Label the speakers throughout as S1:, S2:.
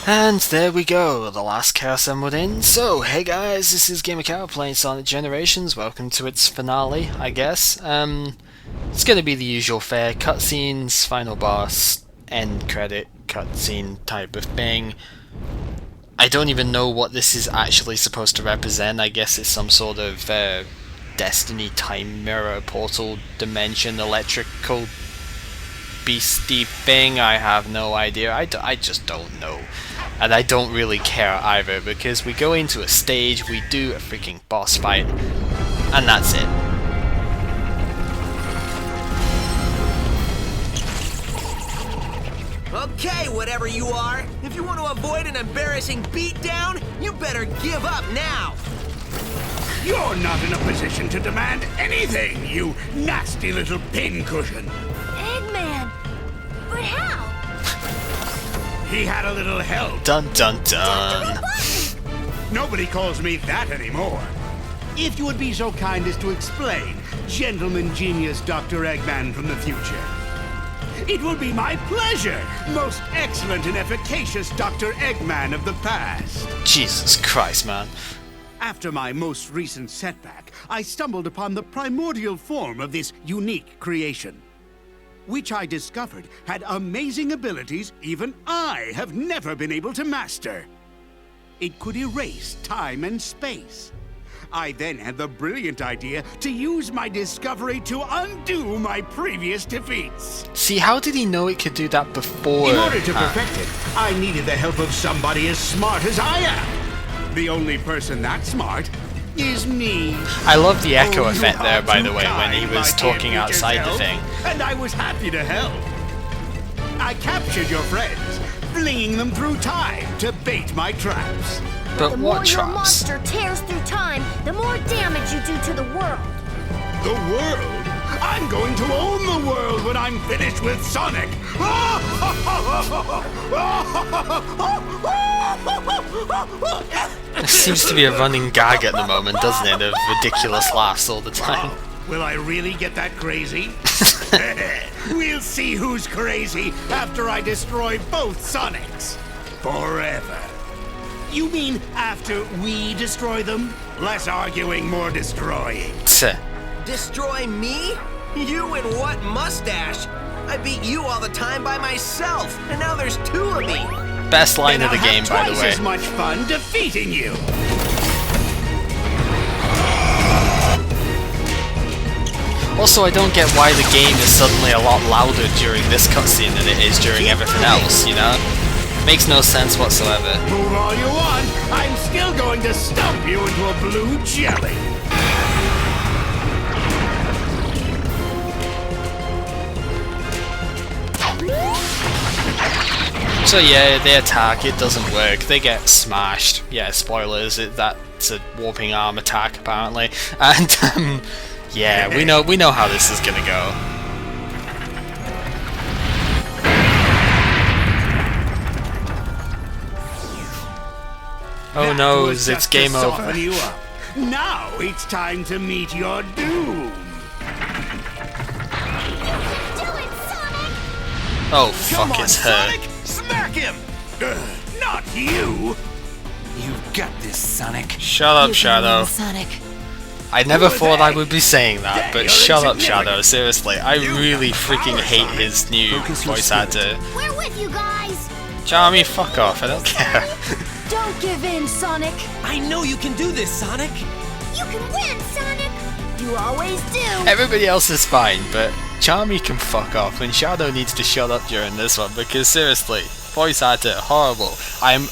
S1: And there we go, the last Chaos Emerald in. So, hey guys, this is GamerCow playing Sonic Generations. Welcome to its finale, I guess. It's gonna be the usual fare, cutscenes, final boss, end credit, cutscene type of thing. I don't even know what this is actually supposed to represent. I guess it's some sort of Destiny time mirror, portal dimension, electrical beastie thing. I have no idea. I just don't know. And I don't really care either, because we go into a stage, we do a freaking boss fight, and that's it.
S2: Okay, whatever you are, if you want to avoid an embarrassing beatdown, you better give up now!
S3: You're not in a position to demand anything, you nasty little pincushion!
S4: Eggman! But how?
S3: He had a little help.
S1: Dun dun dun.
S3: Nobody calls me that anymore. If you would be so kind as to explain, gentleman genius Dr. Eggman from the future. It will be my pleasure, most excellent and efficacious Dr. Eggman of the past.
S1: Jesus Christ, man.
S3: After my most recent setback, I stumbled upon the primordial form of this unique creation, which I discovered had amazing abilities even I have never been able to master. It could erase time and space. I then had the brilliant idea to use my discovery to undo my previous defeats.
S1: See, how did he know it could do that before?
S3: In order to perfect it, I needed the help of somebody as smart as I am. The only person that smart is me.
S1: I love the echo
S3: Oh,
S1: effect
S3: you
S1: there,
S3: are
S1: by the
S3: too
S1: way, when he
S3: kind,
S1: was
S3: my dear
S1: talking
S3: Peter's
S1: outside the
S3: help,
S1: thing.
S3: And I was happy to help. I captured your friends, flinging them through time to bait my traps.
S1: But
S4: The more
S1: what
S4: your
S1: traps?
S4: monster tears through time, the more damage you do to the world.
S3: The world? I'm going to own the world when I'm finished with Sonic!
S1: There seems to be a running gag at the moment, doesn't it, of ridiculous laughs all the time.
S3: Will I really get that crazy? We'll see who's crazy after I destroy both Sonics. Forever. You mean after we destroy them? Less arguing, more destroying.
S1: Tch.
S2: Destroy me? You and what mustache? I beat you all the time by myself, and now there's two of me!
S1: Best line
S3: Then
S1: of the
S3: I'll
S1: game,
S3: have
S1: by the
S3: twice
S1: way.
S3: as much fun defeating you.
S1: Also, I don't get why the game is suddenly a lot louder during this cutscene than it is during everything else, you know? Makes no sense whatsoever.
S3: Move all you want. I'm still going to stomp you into a blue jelly.
S1: So yeah, they attack, it doesn't work, they get smashed. Yeah, spoilers, that's a warping arm attack apparently. And yeah, we know how this is gonna go. Oh
S3: That
S1: no,
S3: was
S1: it's
S3: just to
S1: game over.
S3: soften you up. Now it's time to meet your doom.
S4: Do it, Sonic!
S1: Oh
S3: Come
S1: fuck,
S3: on,
S1: it's her.
S3: Sonic! Smack him! Not you!
S2: You've got this, Sonic.
S1: Shut up, Shadow.
S4: Sonic.
S1: I never
S3: Who are
S1: thought I
S3: they?
S1: would be saying that,
S3: They're
S1: but shut up,
S3: insignificant.
S1: Shadow, seriously. I
S3: You
S1: really
S3: got
S1: freaking
S3: power,
S1: hate
S3: Sonic.
S1: his new
S2: Focus your
S1: voice
S2: spirit.
S1: actor.
S4: We're with you guys!
S1: Charmy, fuck off, I don't care.
S4: Don't give in, Sonic!
S2: I know you can do this, Sonic!
S4: You can win, Sonic! You always do!
S1: Everybody else is fine, but Charmy can fuck off, and Shadow needs to shut up during this one, because seriously, voice actor, horrible. I'm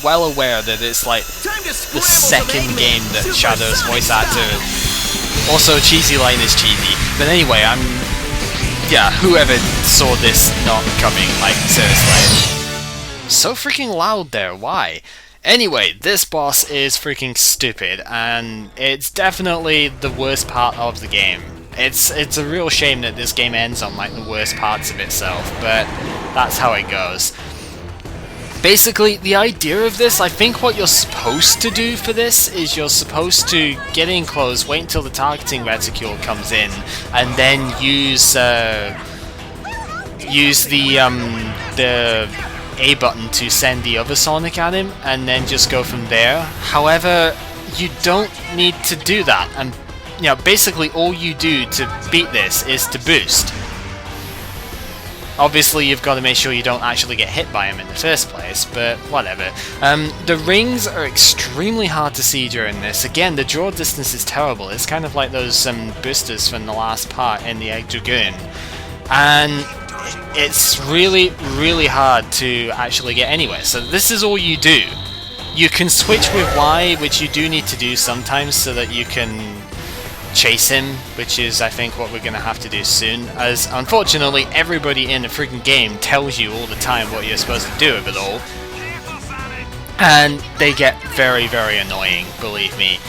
S1: well aware that it's like
S2: Time to
S1: the
S2: scramble some
S1: second
S2: Eggman,
S1: game that
S2: Super
S1: Shadow's
S2: Sonic
S1: voice
S2: style.
S1: actor. Also, cheesy line is cheesy. But anyway, yeah, whoever saw this not coming, like, seriously. So freaking loud there, why? Anyway, this boss is freaking stupid, and it's definitely the worst part of the game. It's a real shame that this game ends on, like, the worst parts of itself, but that's how it goes. Basically, the idea of this, I think what you're supposed to do for this is you're supposed to get in close, wait until the targeting reticule comes in, and then use the A button to send the other Sonic at him, and then just go from there. However, you don't need to do that, and you know, basically all you do to beat this is to boost. Obviously, you've got to make sure you don't actually get hit by him in the first place, but whatever. The rings are extremely hard to see during this. Again, the draw distance is terrible. It's kind of like those boosters from the last part in the Egg Dragoon. And it's really, really hard to actually get anywhere. So this is all you do. You can switch with Y, which you do need to do sometimes so that you can chase him, which is I think what we're going to have to do soon, as unfortunately everybody in the freaking game tells you all the time what you're supposed to do with it all, and they get very, very annoying, believe me.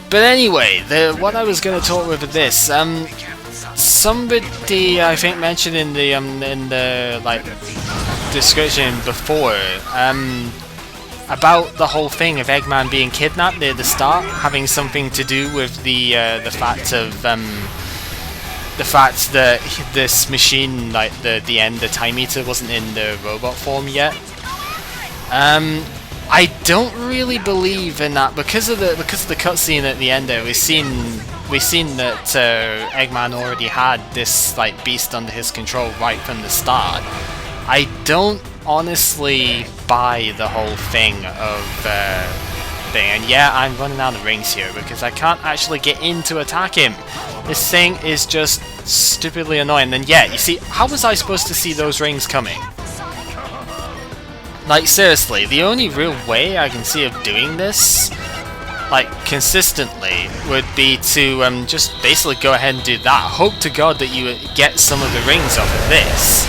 S1: But anyway, what I was going to talk with this, somebody I think mentioned in the like description before, about the whole thing of Eggman being kidnapped near the start, having something to do with the fact that this machine, like the end, the time eater, wasn't in the robot form yet. I don't really believe in that because of the cutscene at the end there. We've seen that Eggman already had this like beast under his control right from the start. I don't honestly buy the whole thing of thing, and yeah, I'm running out of rings here because I can't actually get in to attack him. This thing is just stupidly annoying. And yeah, you see, how was I supposed to see those rings coming? Like seriously, the only real way I can see of doing this, like consistently, would be to just basically go ahead and do that. Hope to God that you get some of the rings off of this.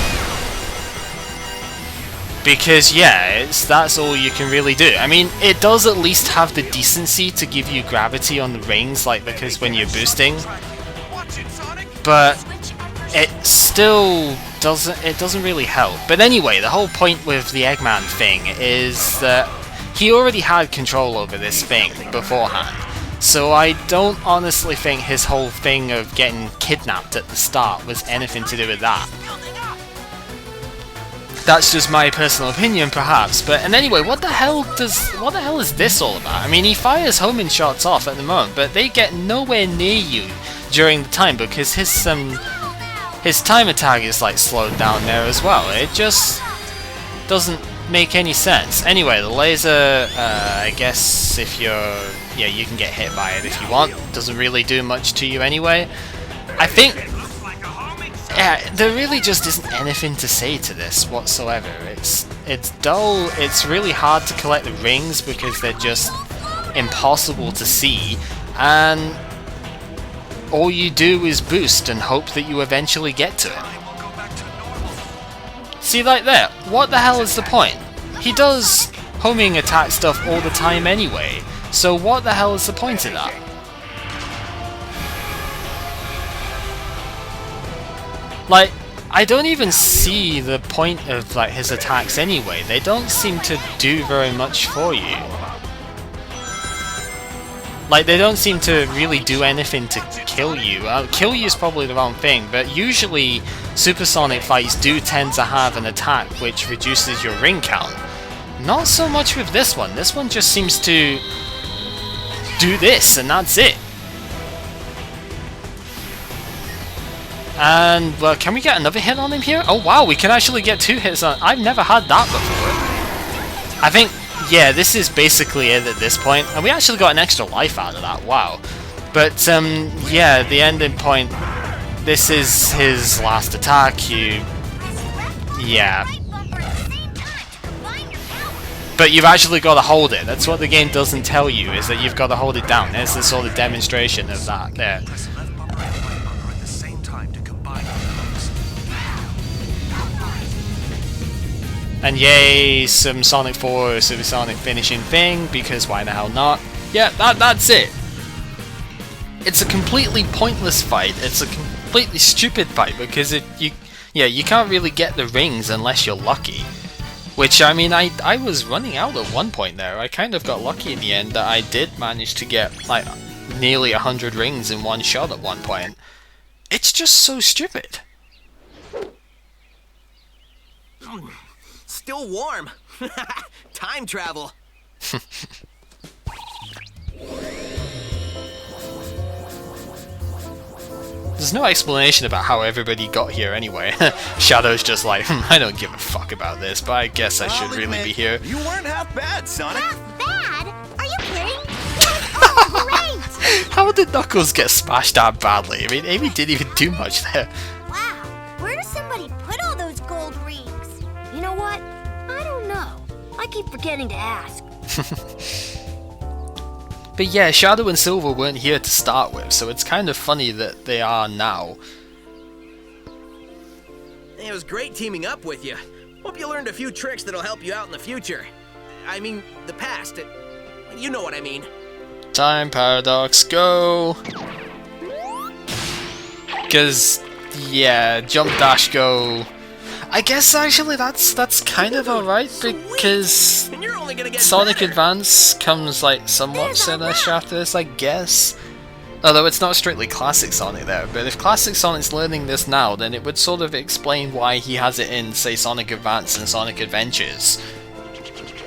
S1: Because yeah, that's all you can really do. I mean, it does at least have the decency to give you gravity on the rings, like because when you're boosting. But it still doesn't really help. But anyway, the whole point with the Eggman thing is that he already had control over this thing beforehand. So I don't honestly think his whole thing of getting kidnapped at the start was anything to do with that. That's just my personal opinion, perhaps. And anyway, what the hell is this all about? I mean, he fires homing shots off at the moment, but they get nowhere near you during the time because his time attack is like slowed down there as well. It just doesn't make any sense. Anyway, the laser, I guess if you can get hit by it if you want. Doesn't really do much to you anyway. I think. Yeah, there really just isn't anything to say to this whatsoever. It's dull, it's really hard to collect the rings because they're just impossible to see, and all you do is boost and hope that you eventually get to it. See, like there, what the hell is the point? He does homing attack stuff all the time anyway, so what the hell is the point of that? Like, I don't even see the point of like his attacks anyway. They don't seem to do very much for you. Like, they don't seem to really do anything to kill you. Kill you is probably the wrong thing, but usually supersonic fights do tend to have an attack which reduces your ring count. Not so much with this one. This one just seems to do this, and that's it. And, well, can we get another hit on him here? Oh wow, we can actually get 2 hits on... I've never had that before. I think, yeah, this is basically it at this point. And we actually got an extra life out of that, wow. But, yeah, the ending point, this is his last attack. Yeah. But you've actually got to hold it. That's what the game doesn't tell you, is that you've got to hold it down. There's the sort of demonstration of that there. And yay, some Sonic 4 supersonic finishing thing, because why the hell not? Yeah, that's it. It's a completely pointless fight. It's a completely stupid fight because you can't really get the rings unless you're lucky. Which, I mean, I was running out at one point there. I kind of got lucky in the end that I did manage to get like nearly 100 rings in one shot at one point. It's just so stupid.
S2: Still warm. Time travel.
S1: There's no explanation about how everybody got here anyway. Shadow's just like, I don't give a fuck about this, but I guess I should really be here.
S2: You weren't half bad, Sonic.
S4: Half bad? Are you kidding? Oh, great!
S1: How did Knuckles get splashed out badly? I mean, Amy didn't even do much there.
S4: Wow, where does somebody put all those gold rings? You know what? I don't know. I keep forgetting to ask.
S1: But yeah, Shadow and Silver weren't here to start with, so it's kind of funny that they are now.
S2: It was great teaming up with you. Hope you learned a few tricks that'll help you out in the future. I mean, the past. You know what I mean.
S1: Time paradox, go! Because, yeah, jump dash go. I guess actually that's kind of alright, because
S2: And you're only gonna get
S1: Sonic
S2: better.
S1: Advance comes like somewhat soonish after this, I guess. Although it's not strictly Classic Sonic there, but if Classic Sonic's learning this now, then it would sort of explain why he has it in, say, Sonic Advance and Sonic Adventures.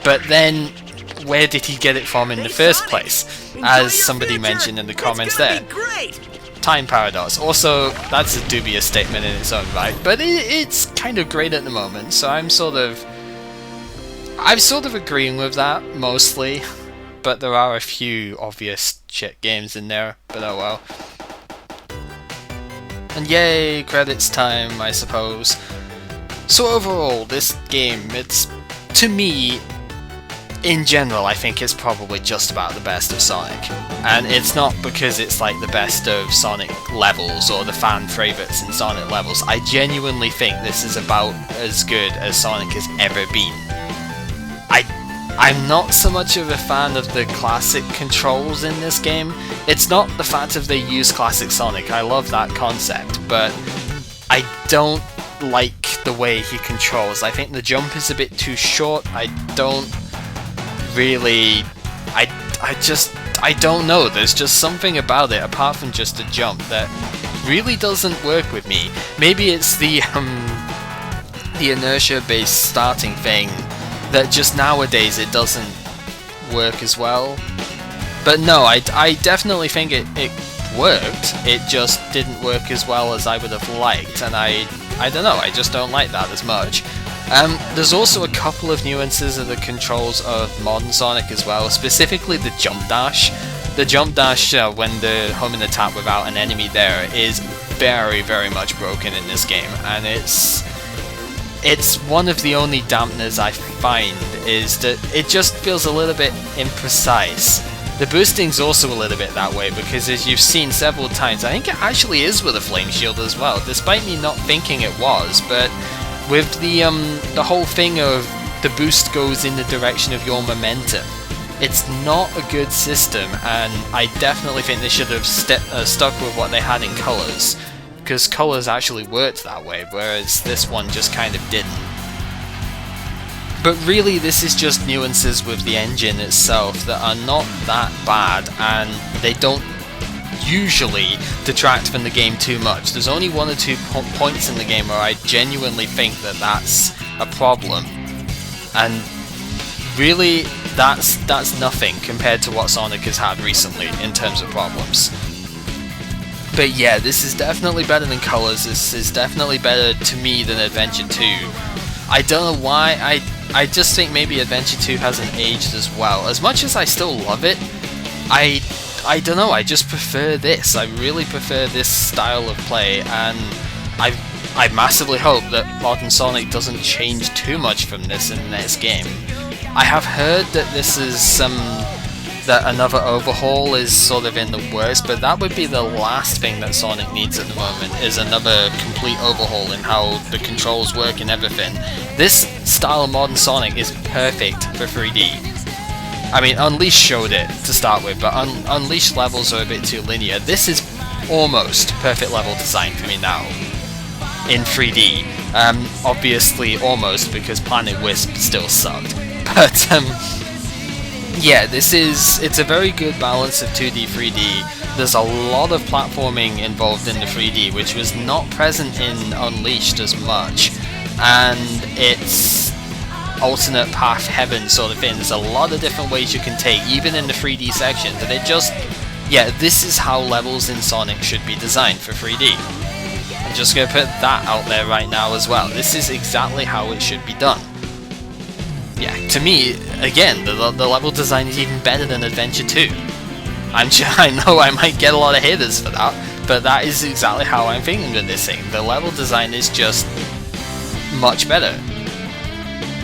S1: But then, where did he get it from in the first
S2: Sonic,
S1: place?
S2: enjoy
S1: As
S2: your
S1: somebody
S2: future.
S1: mentioned in the
S2: It's
S1: comments
S2: gonna
S1: there.
S2: be great.
S1: Time paradox. Also, that's a dubious statement in its own right, but it's kind of great at the moment, so I'm sort of agreeing with that, mostly. But there are a few obvious shit games in there, but oh well. And yay, credits time, I suppose. So overall, this game, it's, to me, in general, I think it's probably just about the best of Sonic. And it's not because it's like the best of Sonic levels or the fan favourites in Sonic levels. I genuinely think this is about as good as Sonic has ever been. I'm not so much of a fan of the classic controls in this game. It's not the fact that they use classic Sonic, I love that concept, but I don't like the way he controls. I think the jump is a bit too short. I don't really... I don't know, there's just something about it, apart from just a jump, that really doesn't work with me. Maybe it's the inertia-based starting thing, that just nowadays it doesn't work as well. But no, I definitely think it worked, it just didn't work as well as I would have liked, and I don't know, I just don't like that as much. There's also a couple of nuances of the controls of modern Sonic as well, specifically the jump dash. The jump dash, when the homing attack without an enemy there, is very, very much broken in this game, and it's one of the only dampeners I find, is that it just feels a little bit imprecise. The boosting's also a little bit that way, because as you've seen several times, I think it actually is with a flame shield as well, despite me not thinking it was, but with the whole thing of the boost goes in the direction of your momentum. It's not a good system, and I definitely think they should have stuck with what they had in Colors, because Colors actually worked that way, whereas this one just kind of didn't. But really, this is just nuances with the engine itself that are not that bad, and they don't usually detract from the game too much. There's only one or two points in the game where I genuinely think that that's a problem, and really that's nothing compared to what Sonic has had recently in terms of problems. But yeah, this is definitely better than Colors, this is definitely better to me than Adventure 2. I don't know why, I just think maybe Adventure 2 hasn't aged as well. As much as I still love it, I don't know, I just prefer this. I really prefer this style of play, and I massively hope that modern Sonic doesn't change too much from this in the next game. I have heard that this is that another overhaul is sort of in the works, but that would be the last thing that Sonic needs at the moment, is another complete overhaul in how the controls work and everything. This style of modern Sonic is perfect for 3D. I mean, Unleashed showed it to start with, but Unleashed levels are a bit too linear. This is almost perfect level design for me now, in 3D. Obviously almost, because Planet Wisp still sucked. But, yeah, it's a very good balance of 2D, 3D. There's a lot of platforming involved in the 3D, which was not present in Unleashed as much. and it's alternate path heaven sort of thing. There's a lot of different ways you can take, even in the 3D sections, and it just, yeah, this is how levels in Sonic should be designed for 3D. I'm just going to put that out there right now as well. This is exactly how it should be done. Yeah, to me, again, the level design is even better than Adventure 2. I know I might get a lot of haters for that, but that is exactly how I'm thinking of this thing. The level design is just much better.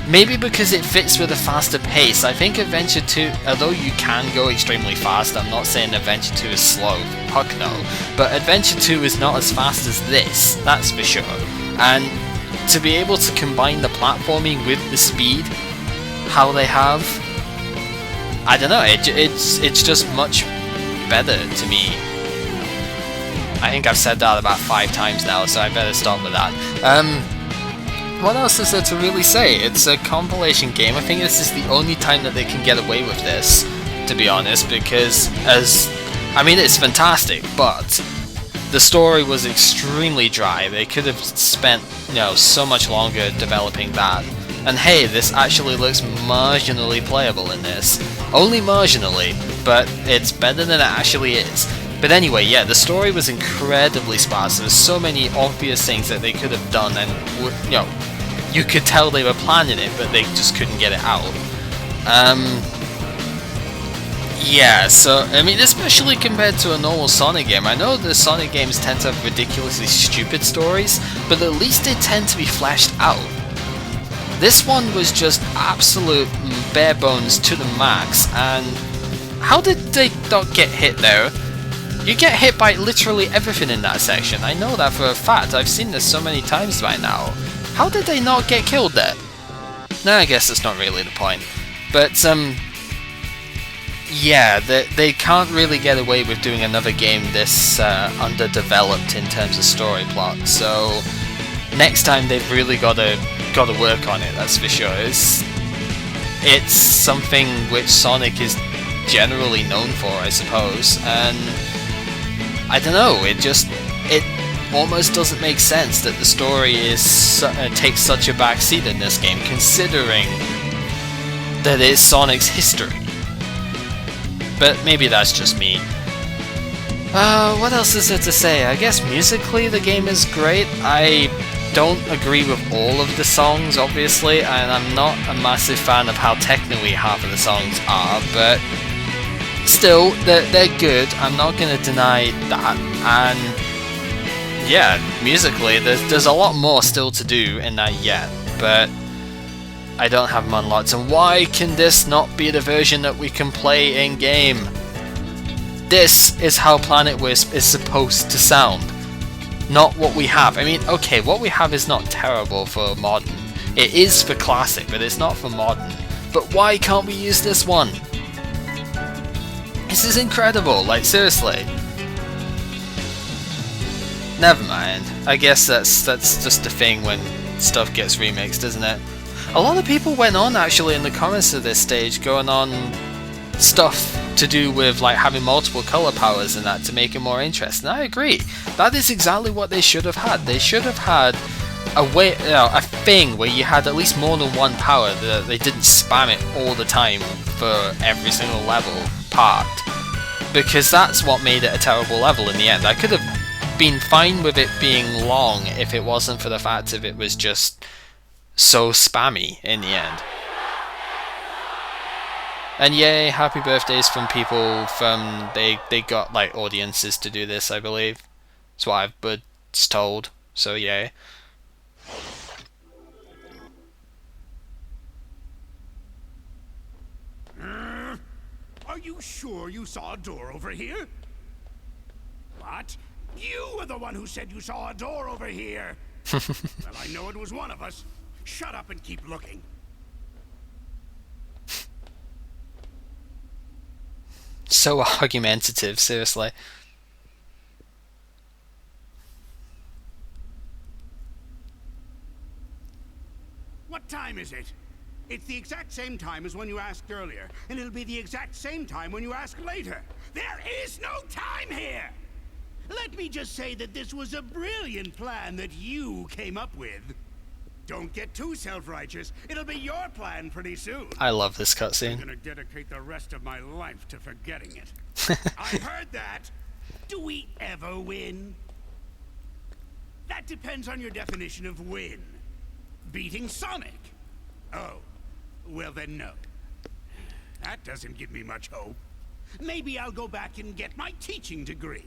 S1: Maybe because it fits with a faster pace. I think Adventure 2, although you can go extremely fast, I'm not saying Adventure 2 is slow, fuck no, but Adventure 2 is not as fast as this, that's for sure. And to be able to combine the platforming with the speed, how they have, I don't know, it's just much better to me. I think I've said that about 5 times now, so I better stop with that. What else is there to really say? It's a compilation game. I think this is the only time that they can get away with this, to be honest, because it's fantastic, but the story was extremely dry. They could have spent, so much longer developing that. And hey, this actually looks marginally playable in this. Only marginally, but it's better than it actually is. But anyway, yeah, the story was incredibly sparse. There's so many obvious things that they could have done, and you could tell they were planning it, but they just couldn't get it out. Yeah, so, especially compared to a normal Sonic game. I know the Sonic games tend to have ridiculously stupid stories, but at least they tend to be fleshed out. This one was just absolute bare bones to the max, and how did they not get hit there? You get hit by literally everything in that section. I know that for a fact. I've seen this so many times by now. How did they not get killed there? No, I guess that's not really the point. But, yeah, they can't really get away with doing another game this underdeveloped in terms of story plot. So, next time they've really got to work on it, that's for sure. It's something which Sonic is generally known for, I suppose, and I don't know, it almost doesn't make sense that the story takes such a backseat in this game, considering that it's Sonic's history. But maybe that's just me. What else is there to say? I guess musically the game is great. I don't agree with all of the songs, obviously, and I'm not a massive fan of how technically half of the songs are, but still, they're good. I'm not going to deny that. And yeah, musically, there's a lot more still to do in that yet, but I don't have them unlocked. And why can this not be the version that we can play in game? This is how Planet Wisp is supposed to sound, not what we have. Okay, what we have is not terrible for modern. It is for classic, but it's not for modern. But why can't we use this one? This is incredible, like, seriously. Never mind. I guess that's just the thing when stuff gets remixed, isn't it? A lot of people went on, actually, in the comments of this stage, going on stuff to do with, like, having multiple color powers and that to make it more interesting. I agree. That is exactly what they should have had. They should have had a thing where you had at least more than one power, that they didn't spam it all the time for every single level part, because that's what made it a terrible level in the end. I could have been fine with it being long if it wasn't for the fact that it was just so spammy in the end. And yay, happy birthdays from people from, they got like audiences to do this, I believe. That's what I was told, so yay.
S3: Are you sure you saw a door over here? What? You were the one who said you saw a door over here! Well, I know it was one of us. Shut up and keep looking.
S1: So argumentative, seriously.
S3: What time is it? It's the exact same time as when you asked earlier, and it'll be the exact same time when you ask later. There is no time here! Let me just say that this was a brilliant plan that you came up with. Don't get too self-righteous. It'll be your plan pretty soon.
S1: I love this
S3: I'm
S1: cutscene.
S3: gonna dedicate the rest of my life to forgetting it. I heard that. Do we ever win? That depends on your definition of win. Beating Sonic? Oh, well then no. That doesn't give me much hope. Maybe I'll go back and get my teaching degree.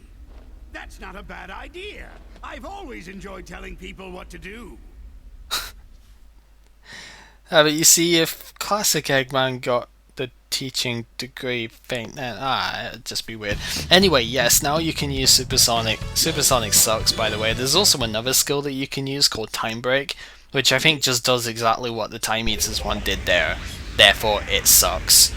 S3: That's not a bad idea. I've always enjoyed telling people what to do.
S1: But you see, if Classic Eggman got the teaching degree thing, then it'd just be weird. Anyway, yes, now you can use Supersonic. Supersonic sucks, by the way. There's also another skill that you can use called Time Break, which I think just does exactly what the Time Eaters one did there. Therefore, it sucks.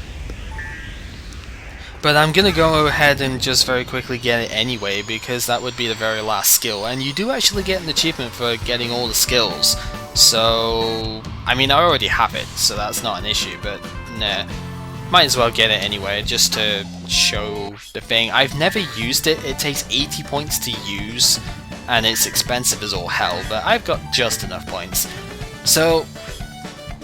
S1: But I'm gonna go ahead and just very quickly get it anyway, because that would be the very last skill. And you do actually get an achievement for getting all the skills. So, I mean, I already have it, so that's not an issue, but nah. Might as well get it anyway, just to show the thing. I've never used it. It takes 80 points to use, and it's expensive as all hell, but I've got just enough points. So,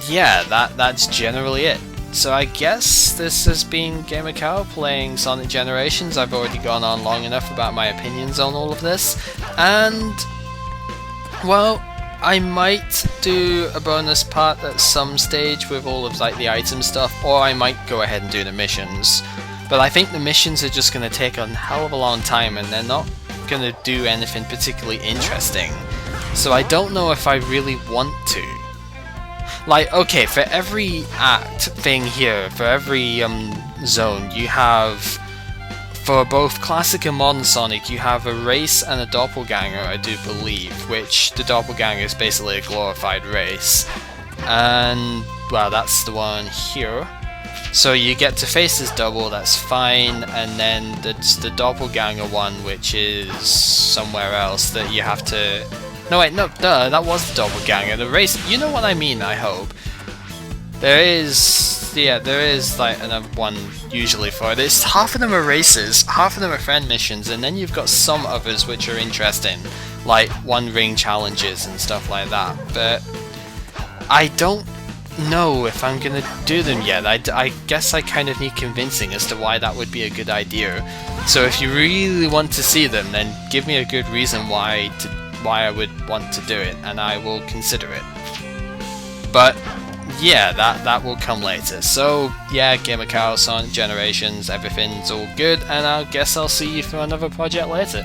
S1: yeah, that's generally it. So I guess this has been Gamer Cow playing Sonic Generations. I've already gone on long enough about my opinions on all of this, and, well, I might do a bonus part at some stage with all of like the item stuff, or I might go ahead and do the missions. But I think the missions are just going to take a hell of a long time, and they're not going to do anything particularly interesting. So I don't know if I really want to. Like, okay, for every act thing here, for every zone, you have, for both Classic and Modern Sonic, you have a race and a doppelganger, I do believe, which the doppelganger is basically a glorified race. And, well, that's the one here. So you get to face this double, that's fine, and then there's the doppelganger one, which is somewhere else that you have to... No wait, no, duh, that was the doppelganger. The race, you know what I mean, I hope. There is, yeah, there is like another one usually for it. It's half of them are races, half of them are friend missions, and then you've got some others which are interesting, like one ring challenges and stuff like that. But I don't know if I'm gonna do them yet. I guess I kind of need convincing as to why that would be a good idea. So if you really want to see them, then give me a good reason why I would want to do it, and I will consider it. But yeah, that will come later. So yeah, Gamer Cow, Sonic Generations, everything's all good, and I guess I'll see you for another project later.